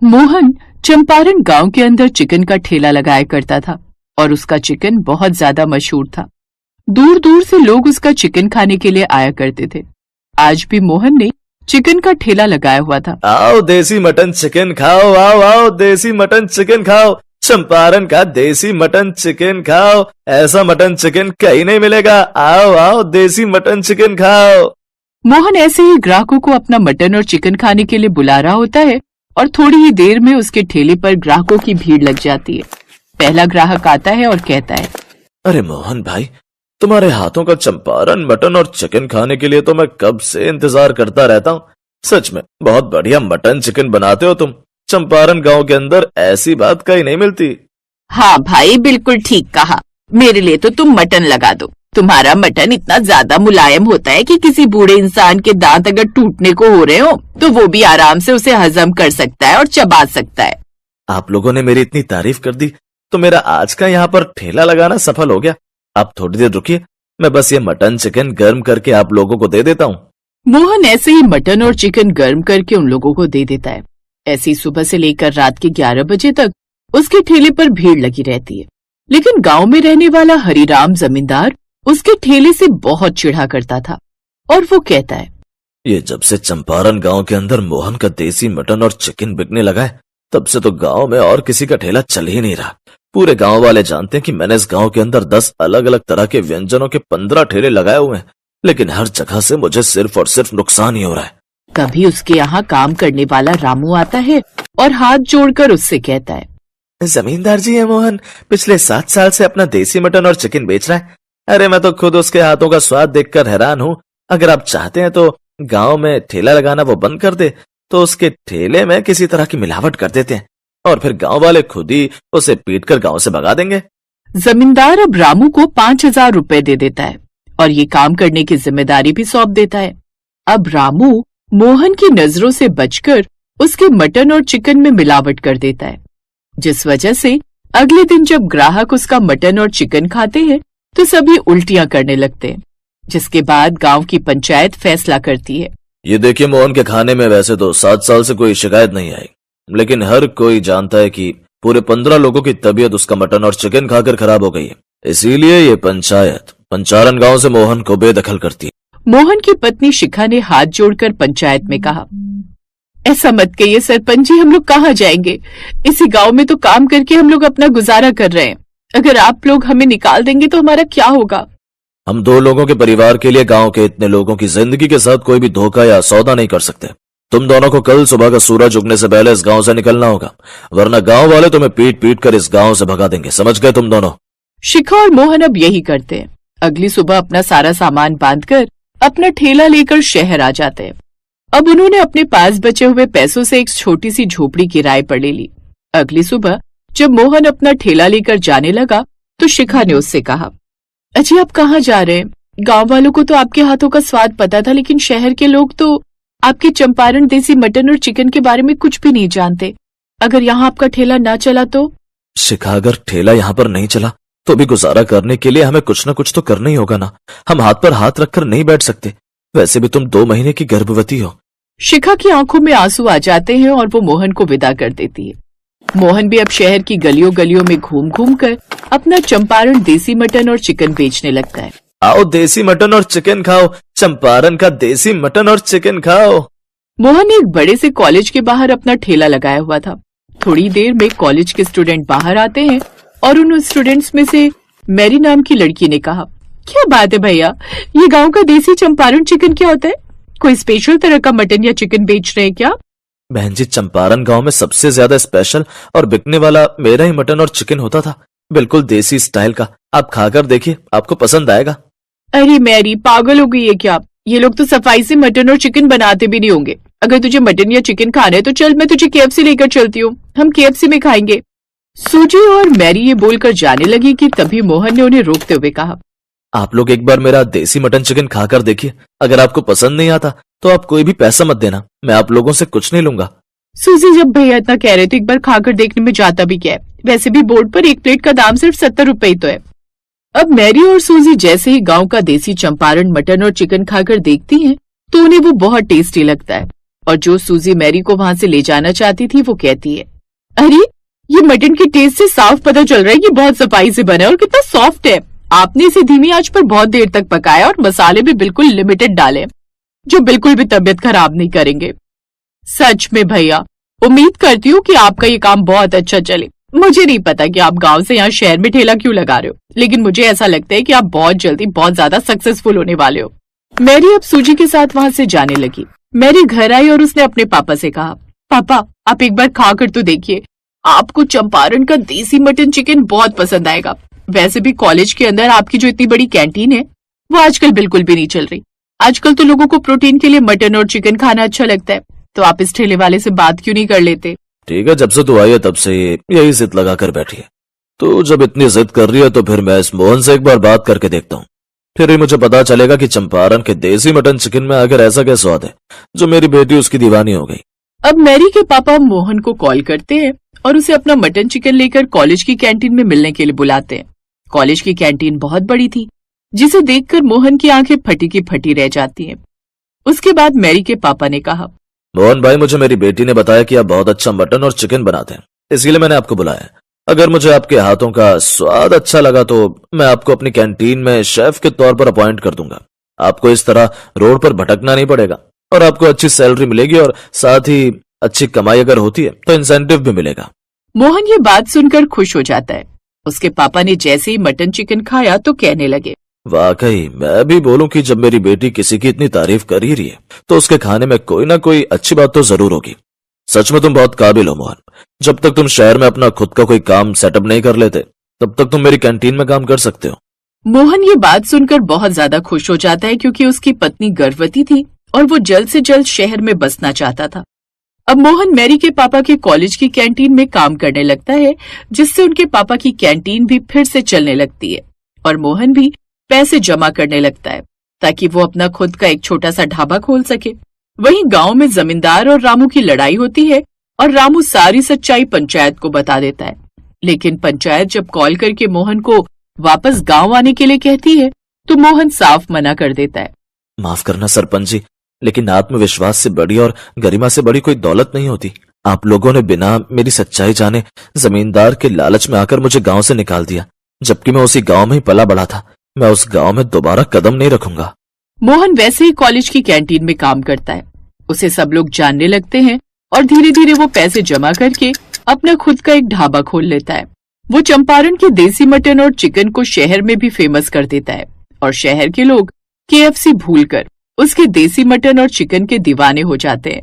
मोहन चंपारण गांव के अंदर चिकन का ठेला लगाया करता था और उसका चिकन बहुत ज्यादा मशहूर था। दूर दूर से लोग उसका चिकन खाने के लिए आया करते थे। आज भी मोहन ने चिकन का ठेला लगाया हुआ था। आओ देसी मटन चिकन खाओ, आओ आओ देसी मटन चिकन खाओ, चंपारण का देसी मटन चिकन खाओ, ऐसा मटन चिकन कहीं नहीं मिलेगा, आओ आओ देसी मटन चिकन खाओ। मोहन ऐसे ही ग्राहकों को अपना मटन और चिकन खाने के लिए बुला रहा होता है और थोड़ी ही देर में उसके ठेले पर ग्राहकों की भीड़ लग जाती है। पहला ग्राहक आता है और कहता है, अरे मोहन भाई, तुम्हारे हाथों का चंपारण मटन और चिकन खाने के लिए तो मैं कब से इंतजार करता रहता हूँ। सच में बहुत बढ़िया मटन चिकन बनाते हो तुम। चंपारण गांव के अंदर ऐसी बात कहीं नहीं मिलती। हाँ भाई, बिल्कुल ठीक कहा। मेरे लिए तो तुम मटन लगा दो। तुम्हारा मटन इतना ज्यादा मुलायम होता है कि किसी बूढ़े इंसान के दांत अगर टूटने को हो रहे हो तो वो भी आराम से उसे हजम कर सकता है और चबा सकता है। आप लोगों ने मेरी इतनी तारीफ कर दी तो मेरा आज का यहाँ पर ठेला लगाना सफल हो गया। आप थोड़ी देर रुकिए, मैं बस ये मटन चिकन गर्म करके आप लोगों को दे देता हूँ। मोहन ऐसे ही मटन और चिकन गर्म करके उन लोगों को दे देता है। ऐसी सुबह से लेकर रात के 11 बजे तक उसके ठेले पर भीड़ लगी रहती है। लेकिन गांव में रहने वाला हरिराम जमींदार उसके ठेले से बहुत चिढ़ा करता था और वो कहता है, ये जब से चंपारण गांव के अंदर मोहन का देसी मटन और चिकन बिकने लगा है तब से तो गांव में और किसी का ठेला चल ही नहीं रहा। पूरे गांव वाले जानते हैं कि मैंने इस गांव के अंदर 10 अलग अलग तरह के व्यंजनों के 15 ठेले लगाए हुए हैं, लेकिन हर जगह से मुझे सिर्फ और सिर्फ नुकसान ही हो रहा है। कभी उसके यहाँ काम करने वाला रामू आता है और हाथ जोड़कर उससे कहता है, जमींदार जी, है मोहन पिछले 7 साल से अपना देसी मटन और चिकन बेच रहा है। अरे मैं तो खुद उसके हाथों का स्वाद देखकर हैरान हूँ। अगर आप चाहते हैं तो गांव में ठेला लगाना वो बंद कर दे, तो उसके ठेले में किसी तरह की मिलावट कर देते हैं और फिर गांव वाले खुद ही उसे पीटकर गांव से भगा देंगे। जमींदार अब रामू को 5,000 रुपए दे देता है और ये काम करने की जिम्मेदारी भी सौंप देता है। अब रामू मोहन की नजरों से बचकर उसके मटन और चिकन में मिलावट कर देता है, जिस वजह से अगले दिन जब ग्राहक उसका मटन और चिकन खाते हैं तो सभी उल्टियां करने लगते हैं, जिसके बाद गांव की पंचायत फैसला करती है। ये देखिए, मोहन के खाने में वैसे तो 7 साल से कोई शिकायत नहीं आई, लेकिन हर कोई जानता है कि पूरे 15 लोगों की तबीयत उसका मटन और चिकन खाकर खराब हो गई है। इसीलिए ये पंचायत पंचारण गांव से मोहन को बेदखल करती है। मोहन की पत्नी शिखा ने हाथ जोड़कर पंचायत में कहा, ऐसा मत कहिए सरपंच जी, हम लोग कहाँ जाएंगे? इसी गांव में तो काम करके हम लोग अपना गुजारा कर रहे हैं। अगर आप लोग हमें निकाल देंगे तो हमारा क्या होगा? हम 2 लोगों के परिवार के लिए गांव के इतने लोगों की जिंदगी के साथ कोई भी धोखा या सौदा नहीं कर सकते। तुम दोनों को कल सुबह का सूरज उगने से पहले इस गांव से निकलना होगा, वरना गांव वाले तुम्हें पीट पीट कर इस गांव से भगा देंगे। समझ गए तुम दोनों? शिखा और मोहन अब यही करते हैं। अगली सुबह अपना सारा सामान बांधकर अपना ठेला लेकर शहर आ जाते हैं। अब उन्होंने अपने पास बचे हुए पैसों से एक छोटी सी झोपड़ी किराए पर ले ली। अगली सुबह जब मोहन अपना ठेला लेकर जाने लगा तो शिखा ने उससे कहा, अजी आप कहाँ जा रहे हैं? गांव वालों को तो आपके हाथों का स्वाद पता था, लेकिन शहर के लोग तो आपके चंपारण देसी मटन और चिकन के बारे में कुछ भी नहीं जानते। अगर यहाँ आपका ठेला ना चला तो? शिखा, अगर ठेला यहाँ पर नहीं चला तो भी गुजारा करने के लिए हमें कुछ न कुछ तो करना ही होगा ना। हम हाथ पर हाथ रखकर नहीं बैठ सकते। वैसे भी तुम 2 महीने की गर्भवती हो। शिखा की आंखों में आंसू आ जाते हैं और वो मोहन को विदा कर देती है। मोहन भी अब शहर की गलियों गलियों में घूम घूम कर अपना चंपारण देसी मटन और चिकन बेचने लगता है। आओ देसी मटन और चिकन खाओ, चंपारण का देसी मटन और चिकन खाओ। मोहन एक बड़े से कॉलेज के बाहर अपना ठेला लगाया हुआ था। थोड़ी देर में कॉलेज के स्टूडेंट बाहर आते हैं और उन स्टूडेंट्स में से मैरी नाम की लड़की ने कहा, क्या बात है भैया, ये गांव का देसी चंपारण चिकन क्या होता है? कोई स्पेशल तरह का मटन या चिकन बेच रहे हैं क्या? बहन जी, चंपारण गांव में सबसे ज्यादा स्पेशल और बिकने वाला मेरा ही मटन और चिकन होता था, बिल्कुल देसी स्टाइल का। आप खाकर देखिए, आपको पसंद आएगा। अरे मैरी, पागल हो गई है क्या? ये लोग तो सफाई से मटन और चिकन बनाते भी नहीं होंगे। अगर तुझे मटन या चिकन खाना है तो चल, मैं तुझे KFC लेकर चलती हूँ, हम KFC में खाएंगे। सूजी और मैरी ये बोलकर जाने लगी कि तभी मोहन ने उन्हें रोकते हुए कहा, आप लोग एक बार मेरा देसी मटन चिकन खाकर देखिए। अगर आपको पसंद नहीं आता तो आप कोई भी पैसा मत देना, मैं आप लोगों से कुछ नहीं लूंगा। सूजी, जब भैया इतना कह रहे थे एक बार खाकर देखने में जाता भी क्या है? वैसे भी बोर्ड पर एक प्लेट का दाम सिर्फ 70 रुपए ही तो है। अब मैरी और सूजी जैसे ही गांव का देसी चंपारण मटन और चिकन खाकर देखती हैं तो उन्हें वो बहुत टेस्टी लगता है। और जो सूजी मैरी को वहां से ले जाना चाहती थी वो कहती है, अरे ये मटन के टेस्ट से साफ पता चल रहा है कि बहुत सफाई से बना है और कितना सॉफ्ट है। आपने इसे धीमी आंच पर बहुत देर तक पकाया और मसाले भी बिल्कुल लिमिटेड डाले जो बिल्कुल भी तबीयत खराब नहीं करेंगे। सच में भैया, उम्मीद करती हूँ कि आपका ये काम बहुत अच्छा चले। मुझे नहीं पता कि आप गांव से यहाँ शहर में ठेला क्यों लगा रहे हो, लेकिन मुझे ऐसा लगता है कि आप बहुत जल्दी बहुत ज्यादा सक्सेसफुल होने वाले हो। मैरी अब सूजी के साथ वहां से जाने लगी। मैरी घर आई और उसने अपने पापा से कहा, पापा आप एक बार खा कर तो देखिए, आपको चंपारण का देसी मटन चिकन बहुत पसंद आएगा। वैसे भी कॉलेज के अंदर आपकी जो इतनी बड़ी कैंटीन है वो आजकल बिल्कुल भी नहीं चल रही। आजकल तो लोगों को प्रोटीन के लिए मटन और चिकन खाना अच्छा लगता है, तो आप इस ठेले वाले से बात क्यों नहीं कर लेते? ठीक है, जब से तू आई है तब से यही जिद लगा कर बैठी है। तो जब इतनी जिद कर रही है तो फिर मैं इस मोहन से एक बार बात करके देखता हूँ, फिर ही मुझे पता चलेगा कि चंपारण के देसी मटन चिकन में आखिर ऐसा क्या स्वाद है जो मेरी बेटी उसकी दीवानी हो गई। अब मैरी के पापा मोहन को कॉल करते हैं और उसे अपना मटन चिकन लेकर कॉलेज की कैंटीन में मिलने के लिए बुलाते हैं। कॉलेज की कैंटीन बहुत बड़ी थी, जिसे देखकर मोहन की आंखें फटी की फटी रह जाती हैं। उसके बाद मैरी के पापा ने कहा, मोहन भाई, मुझे मेरी बेटी ने बताया कि आप बहुत अच्छा मटन और चिकन बनाते हैं, इसीलिए मैंने आपको बुलाया। अगर मुझे आपके हाथों का स्वाद अच्छा लगा तो मैं आपको अपनी कैंटीन में शेफ के तौर पर अपॉइंट कर दूंगा। आपको इस तरह रोड पर भटकना नहीं पड़ेगा और आपको अच्छी सैलरी मिलेगी और साथ ही अच्छी कमाई अगर होती है तो इंसेंटिव भी मिलेगा। मोहन ये बात सुनकर खुश हो जाता है। उसके पापा ने जैसे ही मटन चिकन खाया तो कहने लगे, वाकई मैं भी बोलूं कि जब मेरी बेटी किसी की इतनी तारीफ कर ही रही है तो उसके खाने में कोई ना कोई अच्छी बात तो जरूर होगी। सच में तुम बहुत काबिल हो मोहन। जब तक तुम शहर में अपना खुद का कोई काम सेटअप नहीं कर लेते तब तक तुम मेरी कैंटीन में काम कर सकते हो। मोहन ये बात सुनकर बहुत ज्यादा खुश हो जाता है क्योंकि उसकी पत्नी गर्भवती थी और वो जल्द से जल्द शहर में बसना चाहता था। अब मोहन मैरी के पापा के कॉलेज की कैंटीन में काम करने लगता है, जिससे उनके पापा की कैंटीन भी फिर से चलने लगती है और मोहन भी पैसे जमा करने लगता है ताकि वो अपना खुद का एक छोटा सा ढाबा खोल सके। वहीं गांव में जमींदार और रामू की लड़ाई होती है और रामू सारी सच्चाई पंचायत को बता देता है। लेकिन पंचायत जब कॉल करके मोहन को वापस गांव आने के लिए कहती है तो मोहन साफ मना कर देता है। माफ करना सरपंच जी, लेकिन आत्मविश्वास से बड़ी और गरिमा से बड़ी कोई दौलत नहीं होती। आप लोगों ने बिना मेरी सच्चाई जाने जमींदार के लालच में आकर मुझे गांव से निकाल दिया, जबकि मैं उसी गांव में ही पला बढ़ा था। मैं उस गांव में दोबारा कदम नहीं रखूंगा। मोहन वैसे ही कॉलेज की कैंटीन में काम करता है। उसे सब लोग जानने लगते हैं और धीरे धीरे वो पैसे जमा करके अपना खुद का एक ढाबा खोल लेता है। वो चंपारण के देसी मटन और चिकन को शहर में भी फेमस कर देता है और शहर के लोग KFC भूलकर उसके देसी मटन और चिकन के दीवाने हो जाते हैं।